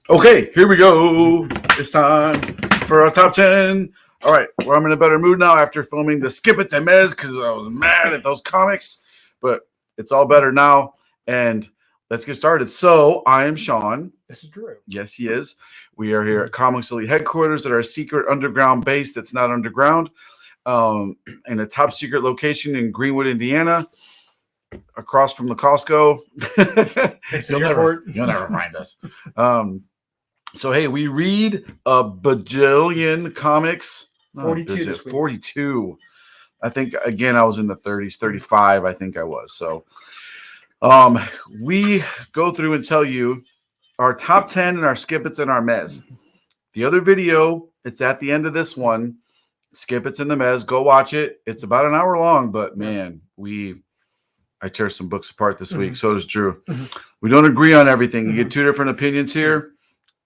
Okay, here we go. It's time for our top 10. All right, well, I'm in a better mood now after filming the Skip It and Mez because I was mad at those comics, but it's all better now. And let's get started. So I am Sean. This is Drew. Yes, he is. We are here at Comics Elite headquarters at our secret underground base that's not underground, in a top secret location in Greenwood, Indiana, across from the Costco. You'll never find us. So, hey, we read a bajillion comics. 42. 42. I think, again, I was in the 30s, 35, I think I was. So, we go through and tell you our top 10 and our skip-its and our mez. The other video, it's at the end of this one. Skip-its and the mez. Go watch it. It's about an hour long, but, man, I tear some books apart this week. So does Drew. We don't agree on everything. You get two different opinions here.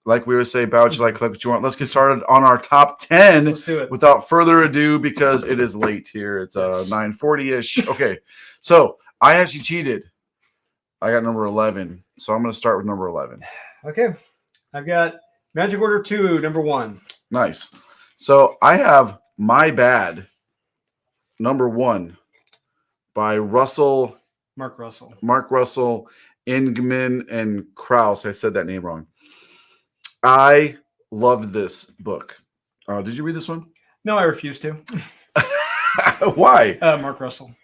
Like we would say, buy what you like, collect what you want. Let's get started on our top 10. Let's do it. Without further ado, because it is late here. It's 9:40-ish. Okay, so I actually cheated. I got number 11. So I'm going to start with number 11. Okay. I've got Magic Order 2, number 1. Nice. So I have My Bad, number 1, by Mark Russell, Ingman, and Krause. I said that name wrong. I loved this book. Did you read this one? No, I refuse to. Why? Mark Russell.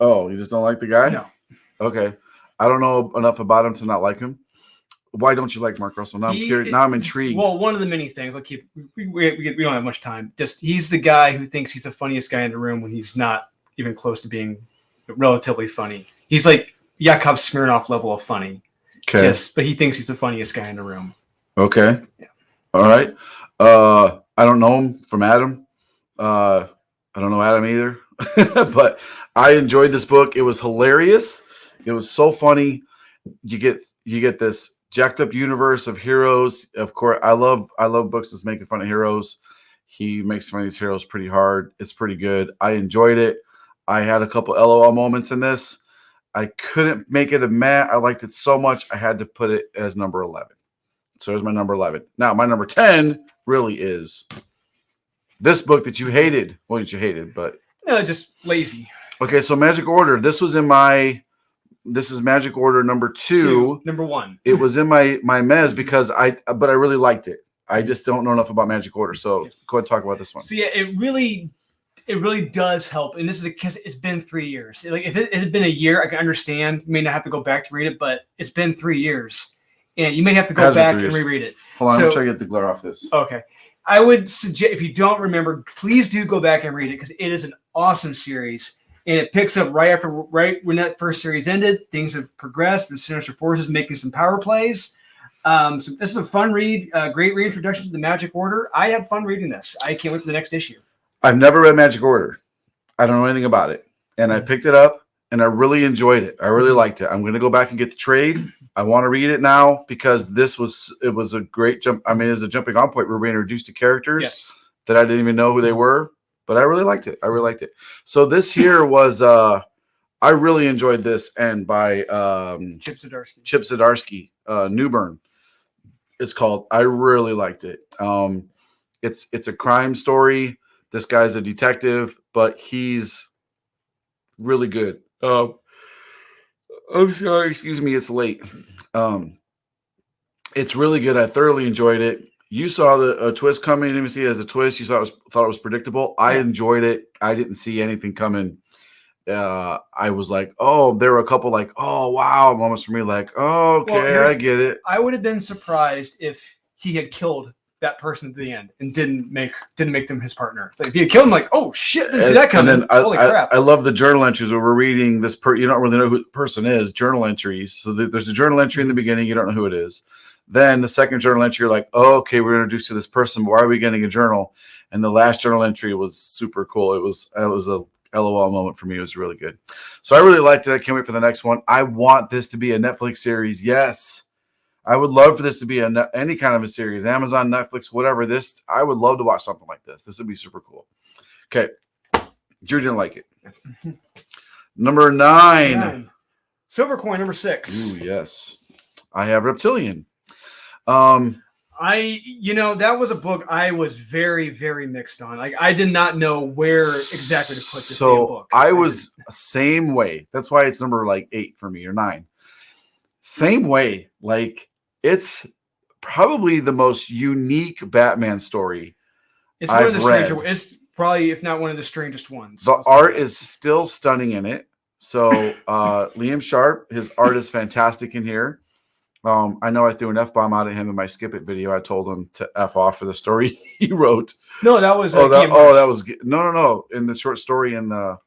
Oh, you just don't like the guy? No. Okay. I don't know enough about him to not like him. Why don't you like Mark Russell? Now I'm curious. Now I'm intrigued. Well, one of the many things. We don't have much time. Just he's the guy who thinks he's the funniest guy in the room when he's not even close to being relatively funny. He's like Yakov Smirnoff level of funny. Okay. But he thinks he's the funniest guy in the room. Okay. Yeah. All right. I don't know him from Adam. I don't know Adam either. But I enjoyed this book. It was hilarious. It was so funny. You get this jacked up universe of heroes. Of course, I love books that's making fun of heroes. He makes fun of these heroes pretty hard. It's pretty good. I enjoyed it. I had a couple LOL moments in this. I couldn't make it a meh. I liked it so much I had to put it as number 11. So there's my number 11. Now, my number 10 really is this book that you hated. Well, you hated, but... No, just lazy. Okay, so Magic Order. This is Magic Order number 2. Number 1. It was in my mez because I really liked it. I just don't know enough about Magic Order. So go ahead and talk about this one. So, yeah, it really does help. And this is because it's been 3 years. Like if it had been a year, I can understand. You may not have to go back to read it, but it's been 3 years. And you may have to go back and reread it. Hold on, I'm trying to get the glare off this. Okay. I would suggest, if you don't remember, please do go back and read it because it is an awesome series. And it picks up right when that first series ended. Things have progressed with Sinister Forces making some power plays. So this is a fun read, great reintroduction to the Magic Order. I had fun reading this. I can't wait for the next issue. I've never read Magic Order. I don't know anything about it. And I picked it up. And I really enjoyed it. I really liked it. I'm going to go back and get the trade. I want to read it now because it was a great jump. I mean, it's a jumping on point. We're being introduced to characters that I didn't even know who they were, but I really liked it. So this here was, I really enjoyed this, and by Chip Zdarsky, Newburn. It's called. I really liked it. It's a crime story. This guy's a detective, but he's really good. I'm sorry, excuse me, it's late. It's really good. I thoroughly enjoyed it. You saw the twist coming. You didn't see it as a twist. You thought it was predictable. I enjoyed it. I didn't see anything coming. I was like, oh, there were a couple like, oh wow, moments for me like, oh, okay, I get it. I would have been surprised if he had killed that person at the end and didn't make them his partner. It's like if he had killed him, like, oh shit, didn't see that coming. And then holy crap. I love the journal entries where we're reading this. You don't really know who the person is. Journal entries. So there's a journal entry in the beginning. You don't know who it is. Then the second journal entry, you're like, oh, okay, we're introduced to this person. But why are we getting a journal? And the last journal entry was super cool. It was a LOL moment for me. It was really good. So I really liked it. I can't wait for the next one. I want this to be a Netflix series. Yes. I would love for this to be any kind of a series, Amazon, Netflix, whatever. I would love to watch something like this. This would be super cool. Okay. Drew didn't like it. Number 9. Silver Coin, number 6. Ooh, yes. I have Reptilian. That was a book I was very, very mixed on. Like, I did not know where exactly to put this damn book. I was same way. That's why it's number like 8 for me or 9. Same way. Like, it's probably the most unique Batman story. It's one of the stranger. It's probably, if not one of the strangest ones. The art is still stunning in it. So Liam Sharp, his art is fantastic in here. I know I threw an F-bomb out at him in my Skip It video. I told him to F off for the story he wrote. No, that was that was no. In the short story in the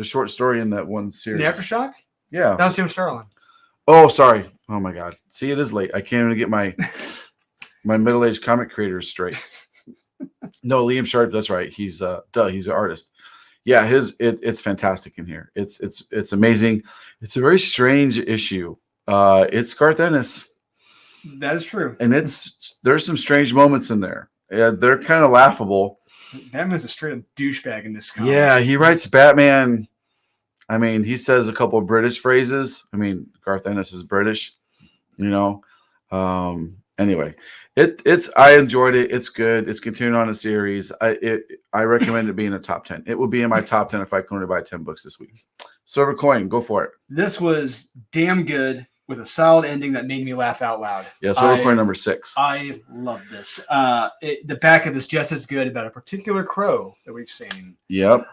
short story in that one series. The Aftershock? Yeah. That was Jim Starlin. Oh, sorry. Oh my God. See, it is late. I can't even get my middle-aged comic creators straight. No, Liam Sharp, that's right. He's he's an artist. Yeah, it's fantastic in here. It's amazing. It's a very strange issue. It's Garth Ennis. That is true. And there's some strange moments in there. Yeah, they're kind of laughable. Batman's a straight up douchebag in this comic. Yeah, he writes Batman. I mean, he says a couple of British phrases. I mean, Garth Ennis is British, Anyway, I enjoyed it. It's good. It's continuing on a series. I recommend it being a top 10. It will be in my top 10 if I can only buy 10 books this week. Silver Coin, go for it. This was damn good with a solid ending that made me laugh out loud. Yeah, Silver Coin number 6. I love this. The backup is just as good about a particular crow that we've seen. Yep.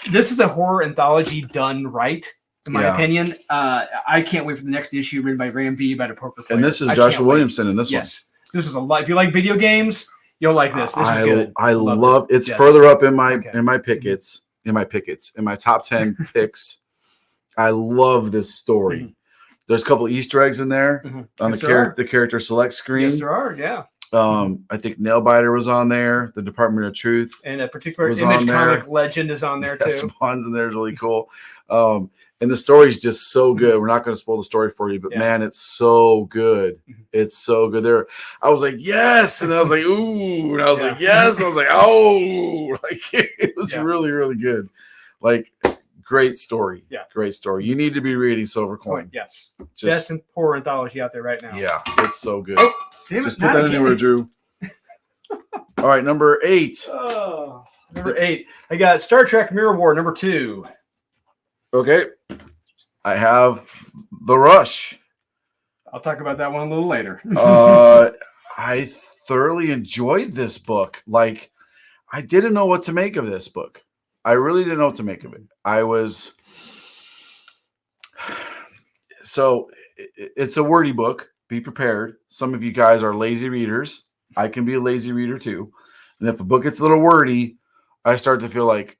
This is a horror anthology done right, in my opinion. I can't wait for the next issue written by Ram V about a poker player. And this is Joshua Williamson in this one. Yes. This is a lot. If you like video games, you'll like this. This is good. I love it. It's further up in my pickets. In my top 10 picks. I love this story. Mm-hmm. There's a couple of Easter eggs in there on the character select screen. Yes, there are. Yeah. I think Nailbiter was on there. The Department of Truth, and a particular Image comic legend is on there too. Spawn's in there is really cool. And the story's just so good. We're not going to spoil the story for you, but man, it's so good. It's so good. There, I was like, yes, and I was like, ooh, and I was like, yes, I was like, oh, like it was really, really good. Like, great story. Yeah, great story. You need to be reading Silver Coin. Yes, best horror anthology out there right now. Yeah, it's so good. Oh, just put that anywhere, Drew. All right, number 8. Oh, number 8. I got Star Trek Mirror War number 2. Okay. I have The Rush. I'll talk about that one a little later. I thoroughly enjoyed this book. Like, I didn't know what to make of this book. I really didn't know what to make of it. It's a wordy book. Be prepared. Some of you guys are lazy readers. I can be a lazy reader too. And if a book gets a little wordy, I start to feel like,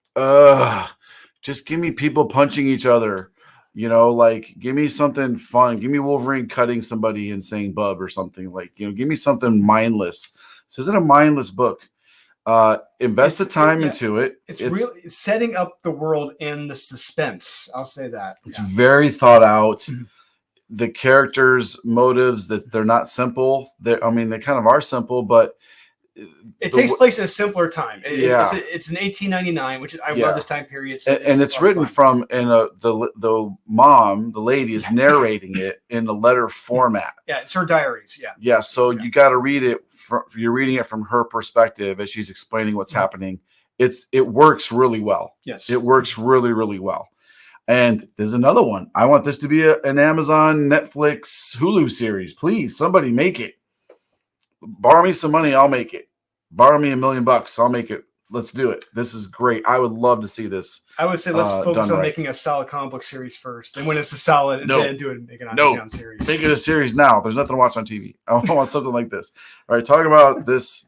just give me people punching each other. Like, give me something fun. Give me Wolverine cutting somebody and saying bub or something. Like, give me something mindless. This isn't a mindless book. Invest the time into it. It's really setting up the world in the suspense. I'll say that. It's very thought out. The characters' motives, that they're not simple. They kind of are simple, but it takes place in a simpler time. It's in 1899, which I love this time period. So it's written from the mom, the lady is narrating it in a letter format. Yeah, it's her diaries. Yeah. Yeah. So you got to read it. You're reading it from her perspective as she's explaining what's happening. It works really well. Yes, it works really, really well. And there's another one. I want this to be an Amazon, Netflix, Hulu series. Please, somebody make it. Borrow me some money, I'll make it. Borrow me $1 million, I'll make it. Let's do it. This is great. I would love to see this. I would say let's focus on making a solid comic book series first. And when it's a solid, then make an on series. Make it a series now. There's nothing to watch on TV. I want something like this. All right, talk about this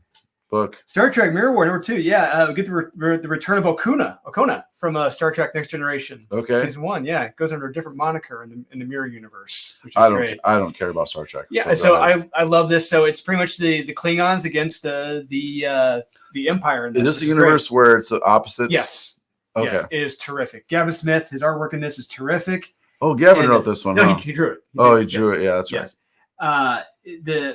book. Star Trek Mirror War number 2. Yeah, we get the return of Okona from Star Trek Next Generation. Okay. Season 1. Yeah, it goes under a different moniker in the Mirror universe, which is great. I don't care about Star Trek. Yeah, so I love this. So it's pretty much the Klingons against the Empire. Is this a universe where it's the opposites? Yes. Okay. Yes, it is terrific. Gavin Smith, his artwork in this is terrific. Oh, Gavin wrote this one. No, he drew it. He drew it. Yeah, that's right.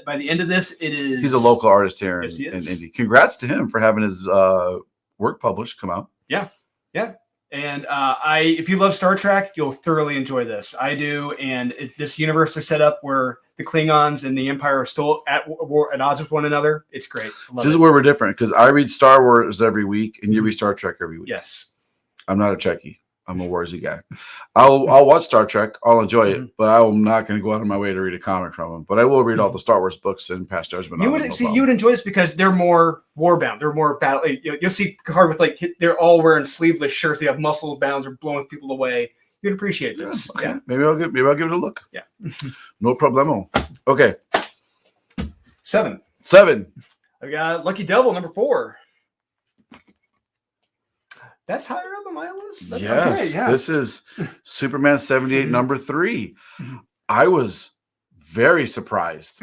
By the end of this, it is. He's a local artist here in Indy. Congrats to him for having his work published, come out. Yeah. And if you love Star Trek, you'll thoroughly enjoy this. I do, and this universe is set up where the Klingons and the Empire are still at war, at odds with one another. It's great. This is where we're different because I read Star Wars every week and you read Star Trek every week. Yes. I'm not a Trekkie. I'm a Warsy guy. I'll watch Star Trek. I'll enjoy it, but I'm not going to go out of my way to read a comic from them. But I will read all the Star Wars books and Past Judgment. You would you would enjoy this because they're more warbound. They're more battle. You'll see Picard with like they're all wearing sleeveless shirts. They have muscle bounds or blowing people away. You'd appreciate this. Okay. Yeah. Maybe I'll give it a look. Yeah. No problemo. Okay. 7. I got Lucky Devil number 4. That's higher up on my list. Yes, okay, yeah. This is Superman 78, number 3. I was very surprised,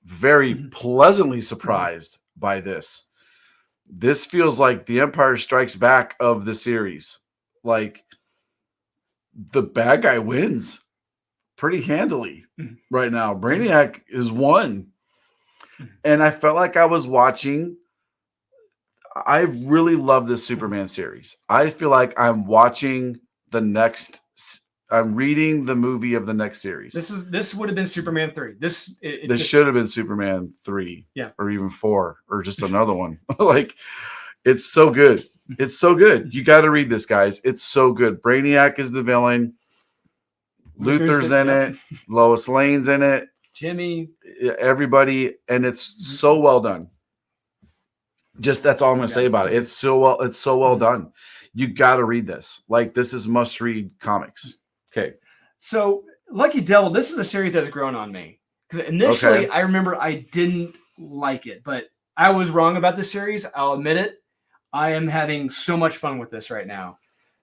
very pleasantly surprised by this. This feels like the Empire Strikes Back of the series. Like, the bad guy wins pretty handily right now. Brainiac is won. And I felt like I was watching... I really love this Superman series. I feel like I'm watching the next. I'm reading the movie of the next series. This would have been Superman 3. This should have been Superman 3, or even 4, or just another one. Like, it's so good. It's so good. You got to read this, guys. It's so good. Brainiac is the villain. Luthor's in it. Lois Lane's in it. Jimmy. Everybody, and it's so well done. Just that's all I'm going to say about it. It's so well done. You got to read this. Like, this is must read comics. Okay. So Lucky Devil, this is a series that has grown on me because initially I remember I didn't like it, but I was wrong about this series. I'll admit it. I am having so much fun with this right now.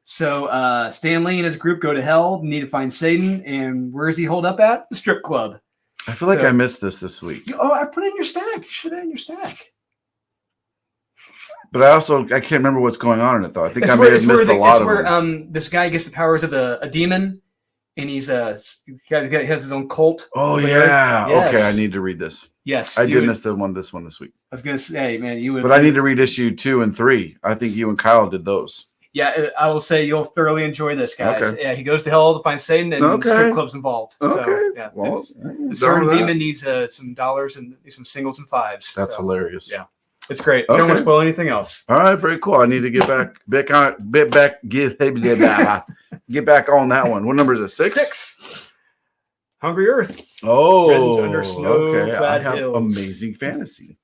So Stan Lee and his group go to hell, need to find Satan, and where does he hold up at? The strip club. I feel like I missed this week. I put it in your stack. You should have it in your stack. But I can't remember what's going on in it, though. I think I may have missed a lot of them. This guy gets the powers of a demon, and he has his own cult. Oh, yeah. Yes. Okay, I need to read this. Yes. I did miss this one this week. I was going to say, man, you would. But I need to read issue 2 and 3. I think you and Kyle did those. Yeah, I will say you'll thoroughly enjoy this, guys. Okay. Yeah, he goes to hell to find Satan, and strip club's involved. Okay. So, yeah, well, a certain demon needs some dollars and some singles and fives. That's hilarious. Yeah. It's great. Okay. Don't want to spoil anything else. All right, very cool. I need to get back on that one. What number is it? 6? 6. Hungry Earth. Oh, under snow-clad hills. Amazing fantasy.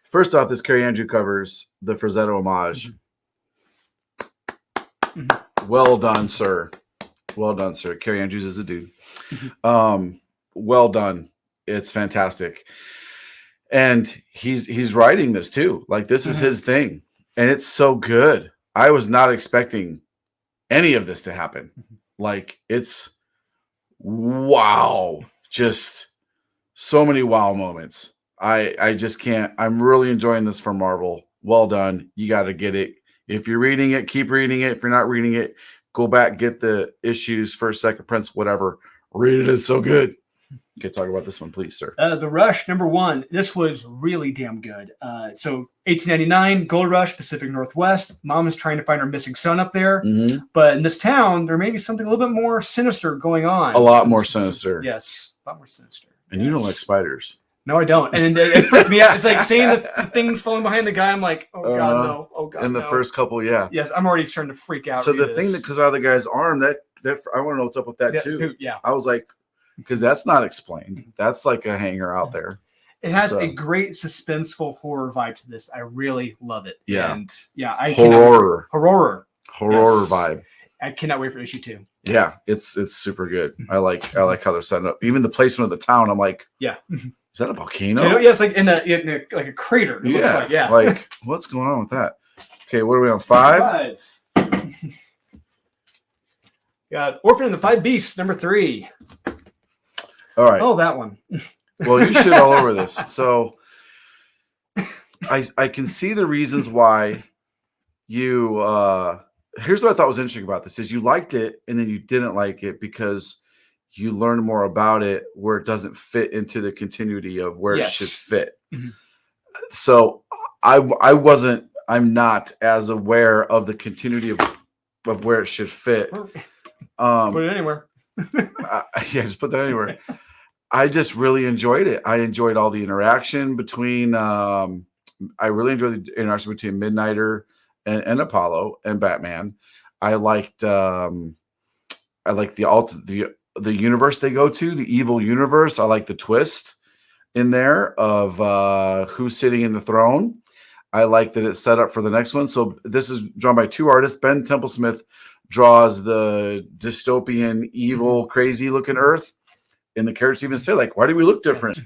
First off, this Carrie Andrew covers the Frazetta homage. Well done, sir. Well done, sir. Carrie Andrews is a dude. Well done. It's fantastic. And he's writing this too. Like, this is his thing. And it's so good. I was not expecting any of this to happen. Like, it's wow. Just so many wow moments. I just can't. I'm really enjoying this from Marvel. Well done. You got to get it. If you're reading it, keep reading it. If you're not reading it, go back, get the issues, first, second, prince, whatever. Read it. It's so good. Okay, talk about this one, please, sir. The Rush, number 1. This was really damn good. So 1899, Gold Rush, Pacific Northwest. Mom is trying to find her missing son up there. Mm-hmm. But in this town, there may be something a little bit more sinister going on. A lot more sinister. Yes, a lot more sinister. And you don't like spiders. No, I don't. And it freaked me out. It's like seeing the things falling behind the guy. I'm like, oh, God, no. Oh, God, in the first couple, yeah. Yes, I'm already starting to freak out. So the thing that comes out of the guy's arm, that I want to know what's up with that, too. Yeah. I was like, because that's not explained. That's like a hanger out there. It has a great suspenseful horror vibe to this. I really love it. Yeah. And horror vibe. Yes. I cannot wait for issue 2. Yeah, it's super good. I like how they're setting up. Even the placement of the town, I'm like, yeah. Is that a volcano? Yeah, it's like in a like a crater. It looks like, like, what's going on with that? Okay, what are we on? 5? Got Orphan and the Five Beasts, number 3. All right. Oh, that one. Well, you shit all over this. So I can see the reasons why you here's what I thought was interesting about this is you liked it and then you didn't like it because you learned more about it where it doesn't fit into the continuity of where it should fit. Mm-hmm. So I'm not as aware of the continuity of where it should fit. Put it anywhere. Yeah, just put that anywhere. I just really enjoyed it. I enjoyed all the interaction between. I really enjoyed the interaction between Midnighter and Apollo and Batman. I liked. I like the universe they go to, the evil universe. I like the twist in there of who's sitting in the throne. I like that it's set up for the next one. So this is drawn by two artists. Ben Templesmith draws the dystopian, evil, crazy looking Earth. And the characters even say, like, why do we look different?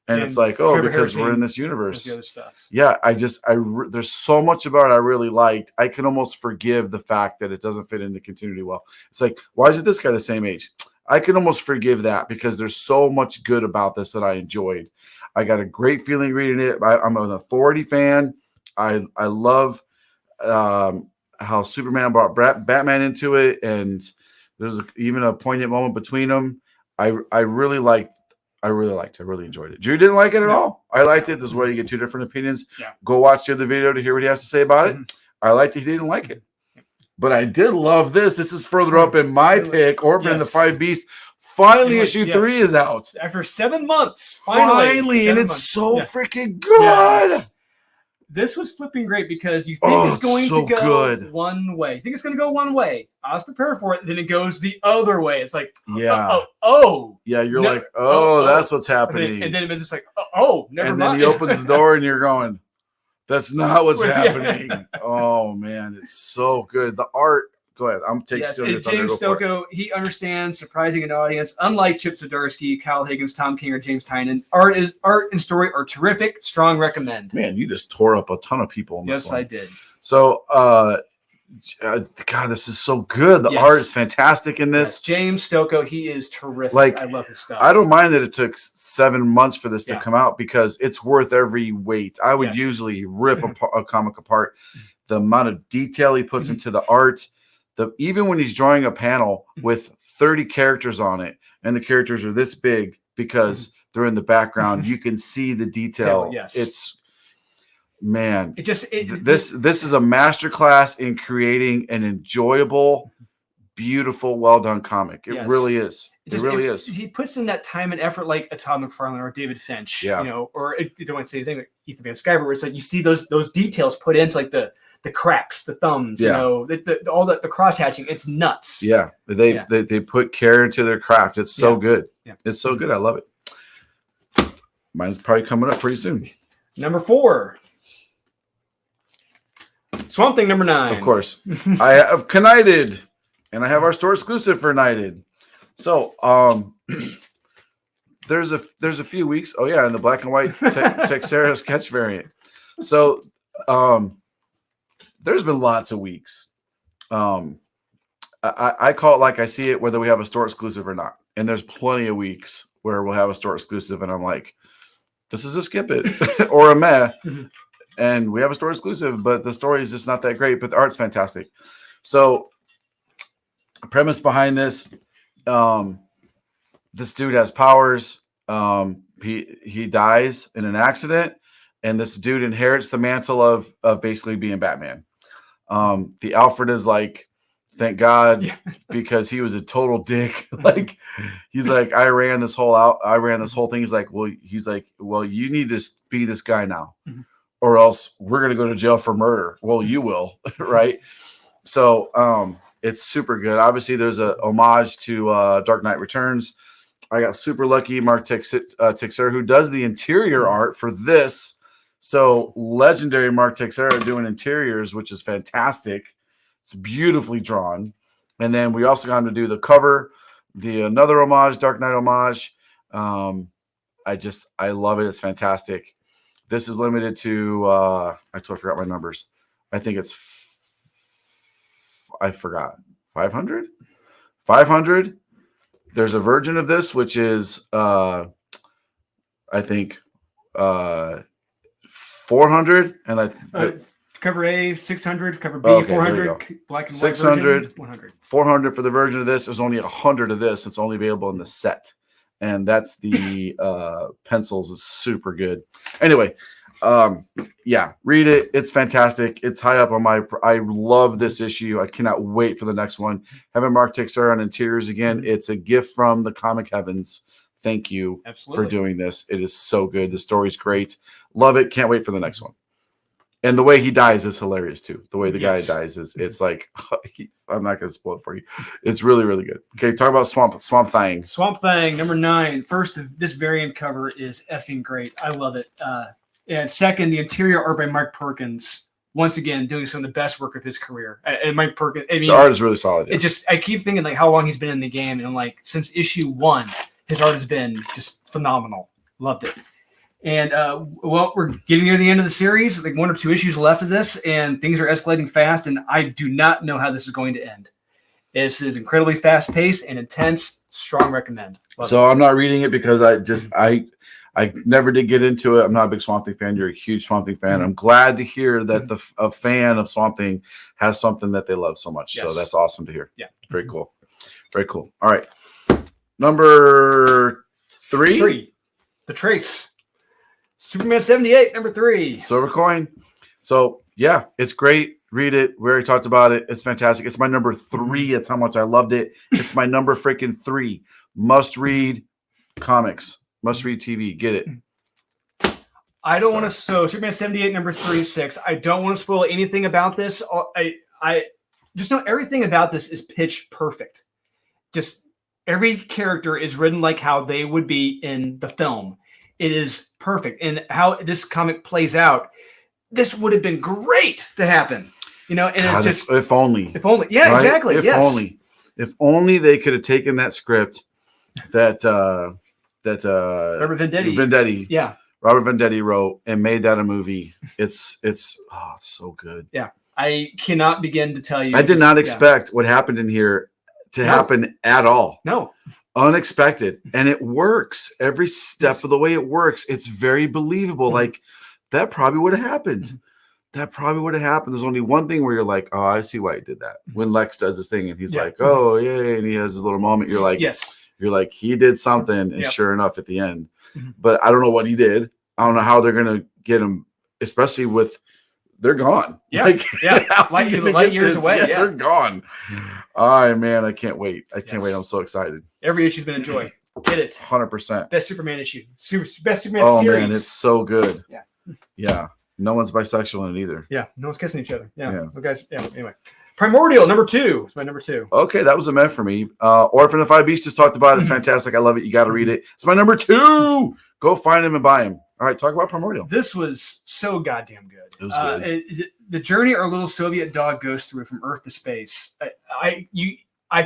And it's like, oh, Trevor because we're in Harrison this does the universe. other stuff. Yeah, there's so much about it I really liked. I can almost forgive the fact that it doesn't fit into continuity well. It's like, why is it this guy the same age? I can almost forgive that because there's so much good about this that I enjoyed. I got a great feeling reading it. I'm an Authority fan. I love how Superman brought Batman into it, and there's even a poignant moment between them. I really liked. I really enjoyed it. Drew didn't like it at all. I liked it. This is where you get two different opinions. Yeah. Go watch the other video to hear what he has to say about it. I liked it. He didn't like it. But I did love this. This is further up in my pick. Orphan and the Five Beasts. Finally, issue 3 is out. After 7 months. Finally. And it's so freaking good. Yes. This was flipping great because you think it's going to go one way. You think it's going to go one way. I was prepared for it. Then it goes the other way. It's like, yeah, you're like, that's what's happening. And then it's just like, never mind. And then he opens the door and you're going, that's not what's happening. Oh man, it's so good. The art. Go ahead. I'm taking James Stokoe, he understands surprising an audience. Unlike Chip Zdarsky, Kyle Higgins, Tom King, or James Tynan, art and story are terrific. Strong recommend. Man, you just tore up a ton of people in this one. Yes, I did. So, God, this is so good. The art is fantastic in this. Yes, James Stokoe, he is terrific. Like, I love his stuff. I don't mind that it took 7 months for this to come out because it's worth every wait. I would usually rip a comic apart. The amount of detail he puts into the art. Even when he's drawing a panel with 30 characters on it, and the characters are this big because they're in the background, you can see the detail. Yes. It's this is a masterclass in creating an enjoyable, beautiful, well done comic. It really is. It really is. He puts in that time and effort like a Todd McFarlane or David Finch, or I don't want to say his name, like Ethan Van Sciver, where it's like you see those details put into like the cracks, the thumbs, all the cross hatching. It's nuts. Yeah, they put care into their craft. It's so good. Yeah. It's so good. I love it. Mine's probably coming up pretty soon. Number 4. Swamp Thing number 9. Of course. I have Knighted, and I have our store exclusive for Knighted. So, there's a few weeks. Oh yeah, in the black and white Texera sketch variant. So, there's been lots of weeks. I call it like I see it, whether we have a store exclusive or not. And there's plenty of weeks where we'll have a store exclusive, and I'm like, this is a skip it or a meh. And we have a store exclusive, but the story is just not that great. But the art's fantastic. So, the premise behind this. This dude has powers. He dies in an accident, and this dude inherits the mantle of basically being Batman. The Alfred is like, thank God, because he was a total dick. Like, he's like, I ran this whole thing. He's like, well, you need to be this guy now, or else we're gonna go to jail for murder. Well, you will, right? So, it's super good. Obviously, there's a homage to Dark Knight Returns. I got super lucky. Mark Texera, who does the interior art for this. So legendary Mark Texera doing interiors, which is fantastic. It's beautifully drawn. And then we also got him to do the cover, another homage, Dark Knight homage. I love it. It's fantastic. This is limited to, I totally forgot my numbers. I think I forgot. 500? 500. There's a version of this, which is, I think, 400. And cover A, 600. Cover B, 400. Black and 600, white 100. 400 for the version of this. There's only 100 of this. It's only available in the set. And that's the pencils. It's super good. Anyway, read it. It's fantastic. It's high up on I love this issue. I cannot wait for the next one. Having Mark Texera on interiors again. It's a gift from the comic heavens. thank you Absolutely. for doing this. It is so good. The story's great. Love it. Can't wait for the next one. And the way he dies is hilarious too. The way the guy dies it's like I'm not going to spoil it for you. It's really, really good. Okay, talk about Swamp Thing. Swamp Thing, number 9. First, this variant cover is effing great. I love it. And second, the interior art by Mike Perkins. Once again, doing some of the best work of his career. And Mike Perkins, I mean, the art is really solid. Yeah. I keep thinking like how long he's been in the game, and I'm like, since issue 1, his art has been just phenomenal. Loved it. And well, we're getting near the end of the series, like 1 or 2 issues left of this, and things are escalating fast, and I do not know how this is going to end. This is incredibly fast paced and intense. Strong recommend. So I'm not reading it because I never did get into it. I'm not a big Swamp Thing fan. You're a huge Swamp Thing fan. I'm glad to hear that a fan of Swamp Thing has something that they love so much. Yes. So that's awesome to hear. Yeah. Very cool. Very cool. All right. Number 3. The Trace. Superman 78, number 3. Silver Coin. So, yeah, it's great. Read it. We already talked about it. It's fantastic. It's my number 3. It's how much I loved it. It's my number freaking 3. Must read comics. Must read TV. Get it. I don't want to. So Superman 78, number 3, 6. I don't want to spoil anything about this. I just know everything about this is pitch perfect. Just every character is written like how they would be in the film. It is perfect. And how this comic plays out, this would have been great to happen. You know, and God, it's just if only. Yeah, right? Exactly. If only they could have taken that script that Robert Venditti. Yeah. Robert Venditti wrote and made that a movie. It's so good. Yeah. I cannot begin to tell you. I did not expect what happened in here to happen at all. No. Unexpected. And it works. Every step of the way it works. It's very believable. Mm-hmm. Like that probably would have happened. Mm-hmm. That probably would have happened. There's only one thing where you're like, oh, I see why he did that. When Lex does his thing and he's like, oh, yeah, and he has his little moment. You're like, yes. You're like, he did something. And sure enough, at the end. Mm-hmm. But I don't know what he did. I don't know how they're going to get him, especially with they're gone. Yeah. Light years away. Yeah, they're gone. Oh, man, I can't wait. I can't wait. I'm so excited. Every issue's been a joy. Get it. 100%. Best Superman issue. Best Superman series. Oh, man, it's so good. Yeah. Yeah. No one's bisexual in it either. Yeah. No one's kissing each other. Yeah. Well, guys. Yeah. Anyway. Primordial, number 2. It's my number 2. Okay, that was a met for me. Orphan of Five Beasts just talked about it. It's fantastic. I love it. You got to read it. It's my number 2. Go find him and buy him. All right, talk about Primordial. This was so goddamn good. It was good. The journey our little Soviet dog goes through from Earth to space. I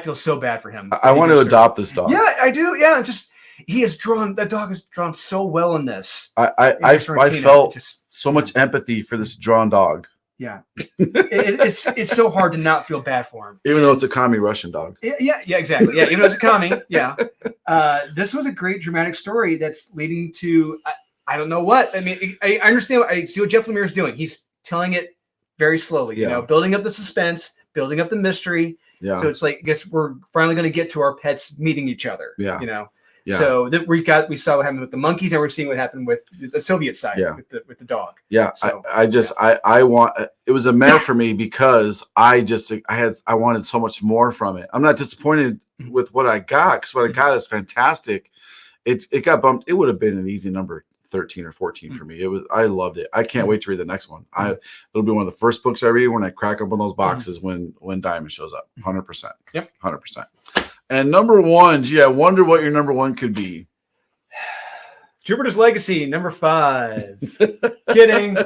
feel so bad for him. I want to adopt this dog. Yeah, I do. Yeah, that dog is drawn so well in this. I felt just so much empathy for this drawn dog. Yeah, it's so hard to not feel bad for him, even though it's a commie Russian dog. Yeah, exactly. Yeah, even though it's a commie. Yeah, this was a great dramatic story that's leading to I don't know what. I mean, I understand. I see what Jeff Lemire is doing. He's telling it very slowly. You know, building up the suspense, building up the mystery. Yeah. So it's like I guess we're finally going to get to our pets meeting each other. Yeah. You know. Yeah. So that we saw what happened with the monkeys, and we're seeing what happened with the Soviet side with the dog. Yeah, so, I want it was a mess for me because I wanted so much more from it. I'm not disappointed with what I got because what I got is fantastic. It got bumped. It would have been an easy number 13 or 14 for me. I loved it. I can't wait to read the next one. It'll be one of the first books I read when I crack open those boxes when Diamond shows up. 100%. Yep, 100%. And number 1, gee, I wonder what your number 1 could be. Jupiter's Legacy, number 5. Kidding.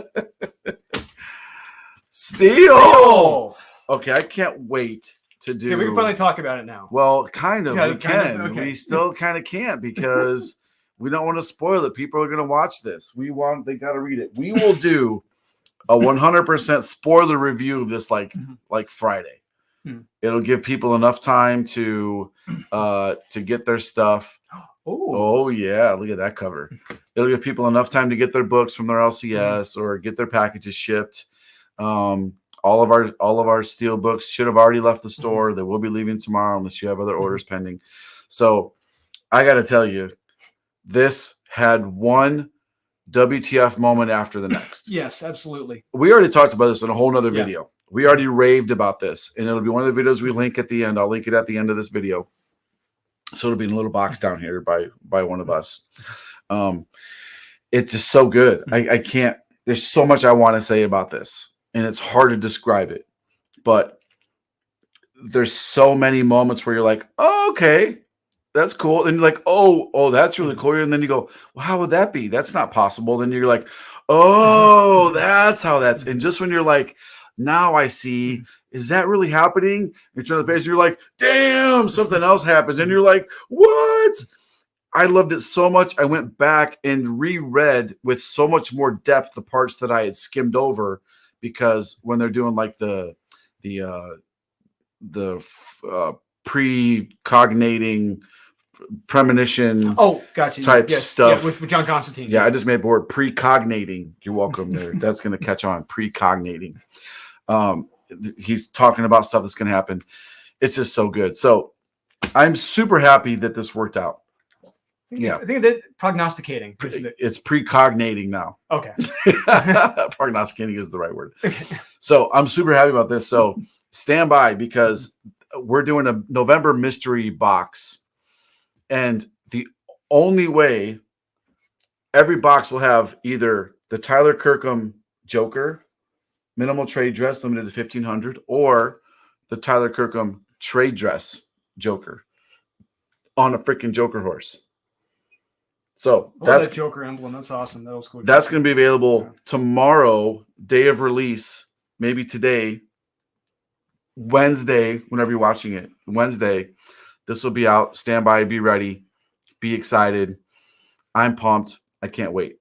Steel. Okay, I can't wait to do. Okay, we can finally talk about it now. Well, kind of. We can. Okay. We still kind of can't because we don't want to spoil it. People are going to watch this. They got to read it. We will do a 100% spoiler review of this like Friday. It'll give people enough time to get their stuff. Oh yeah, look at that cover. It'll give people enough time to get their books from their LCS or get their packages shipped. All of our steel books should have already left the store. They will be leaving tomorrow unless you have other orders pending. So I got to tell you, this had one WTF moment after the next. Yes, absolutely. We already talked about this in a whole nother video. We already raved about this, and it'll be one of the videos we link at the end. I'll link it at the end of this video. So it'll be in a little box down here by one of us. It's just so good. I can't. There's so much I want to say about this, and it's hard to describe it. But there's so many moments where you're like, oh, okay, that's cool. And you're like, oh, that's really cool. And then you go, well, how would that be? That's not possible. Then you're like, oh, that's how that's. And just when you're like, now I see, is that really happening? You turn the page, you're like, damn, something else happens. And you're like, what? I loved it so much. I went back and reread with so much more depth the parts that I had skimmed over, because when they're doing like the precognating premonition gotcha. type stuff with John Constantine. Yeah, I just made board precognating. You're welcome there. That's going to catch on. Precognating. He's talking about stuff that's going to happen. It's just so good. So I'm super happy that this worked out. I think that prognosticating. It's precognating now. Okay. Prognosticating is the right word. Okay. So I'm super happy about this. So stand by, because we're doing a November mystery box. And the only way, every box will have either the Tyler Kirkham Joker minimal trade dress limited to 1,500, or the Tyler Kirkham trade dress Joker on a freaking Joker horse. So that's that Joker emblem. That's awesome. That was cool. That's going to be available tomorrow, day of release, maybe today, Wednesday, whenever you're watching it. Wednesday, this will be out. Stand by, be ready, be excited. I'm pumped. I can't wait.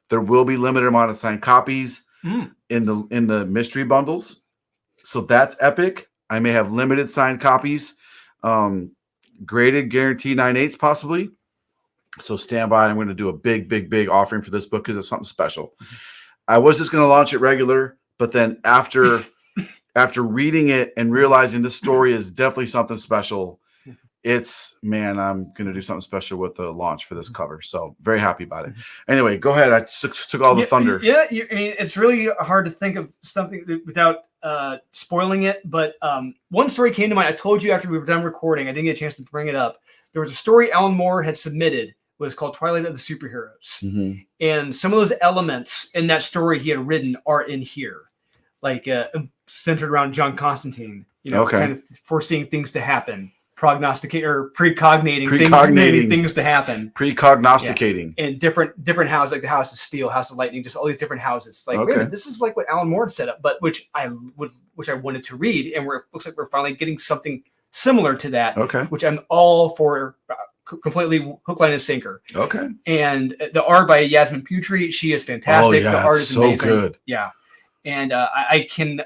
There will be limited amount of signed copies in the mystery bundles. So that's epic. I may have limited signed copies. Graded guarantee 9/8 possibly. So stand by. I'm going to do a big offering for this book because it's something special. I was just going to launch it regular, but then after reading it and realizing this story is definitely something special, I'm going to do something special with the launch for this cover. So very happy about it. Anyway, go ahead. I took all the thunder. Yeah, I mean, it's really hard to think of something without spoiling it. But one story came to mind. I told you after we were done recording, I didn't get a chance to bring it up. There was a story Alan Moore had submitted. It was called Twilight of the Superheroes. Mm-hmm. And some of those elements in that story he had written are in here. Like centered around John Constantine, kind of foreseeing things to happen. Prognosticate or precognating things to happen. Precognosticating. Yeah. And different houses, like the House of Steel, House of Lightning, just all these different houses. It's like, wait a minute, this is like what Alan Moore set up, but which I wanted to read, and it looks like we're finally getting something similar to that. Okay. Which I'm all for, completely hook, line, and sinker. Okay. And the art by Yasmin Putri, she is fantastic. The art is so amazing. Good. Yeah. And I can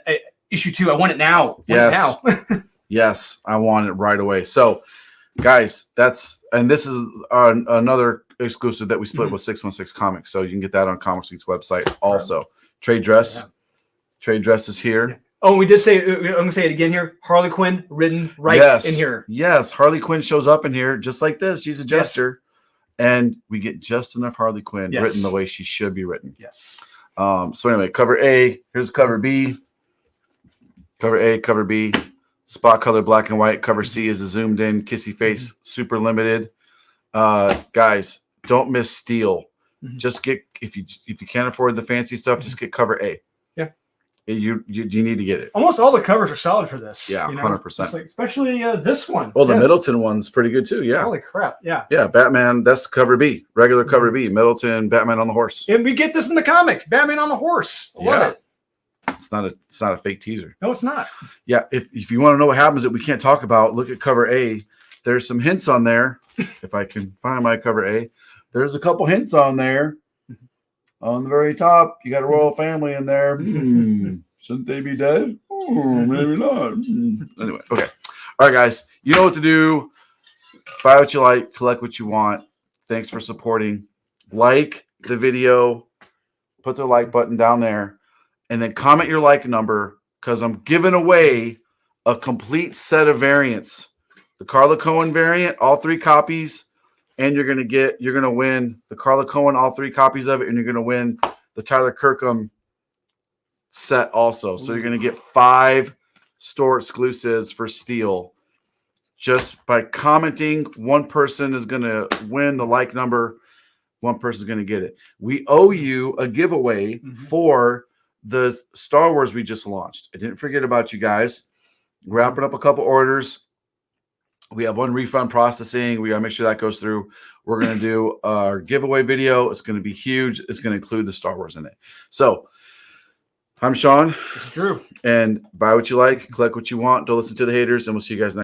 issue 2. I want it now. Yes, I want it right away. So, guys, this is another exclusive that we split with 616 Comics. So you can get that on Comics Week's website. Also, Trade Dress is here. Yeah. Oh, we did say, I'm going to say it again here. Harley Quinn written in here. Yes, Harley Quinn shows up in here just like this. She's a jester. Yes. And we get just enough Harley Quinn written the way she should be written. Yes. So anyway, cover A. Here's cover B. Cover A, cover B. Spot color, black and white. Cover C is a zoomed in, kissy face, super limited. Guys, don't miss Steel. Just get, if you can't afford the fancy stuff, just get cover A. Yeah. You need to get it. Almost all the covers are solid for this. Yeah, 100%. Like, especially this one. Oh, the Middleton one's pretty good too. Yeah. Holy crap. Yeah. Yeah, Batman, that's cover B. Regular cover B. Middleton, Batman on the horse. And we get this in the comic. Batman on the horse. I love it. It's not a fake teaser. No, it's not. Yeah, if you want to know what happens that we can't talk about, look at cover A. There's some hints on there. If I can find my cover A, there's a couple hints on there. On the very top, you got a royal family in there. Shouldn't they be dead? Maybe not. Anyway, okay. All right, guys. You know what to do. Buy what you like. Collect what you want. Thanks for supporting. Like the video. Put the like button down there. And then comment your like number, because I'm giving away a complete set of variants. The Carla Cohen variant, all 3 copies. And you're going to win the Carla Cohen, all 3 copies of it. And you're going to win the Tyler Kirkham set also. So you're going to get 5 store exclusives for Steel. just by commenting. One person is going to win the like number. One person is going to get it. We owe you a giveaway for the Star Wars we just launched. I didn't forget about you guys. Wrapping up a couple orders. We have one refund processing. We got to make sure that goes through. We're going to do our giveaway video. It's going to be huge. It's going to include the Star Wars in it. So I'm Sean. This is Drew. And buy what you like, collect what you want. Don't listen to the haters. And we'll see you guys next time.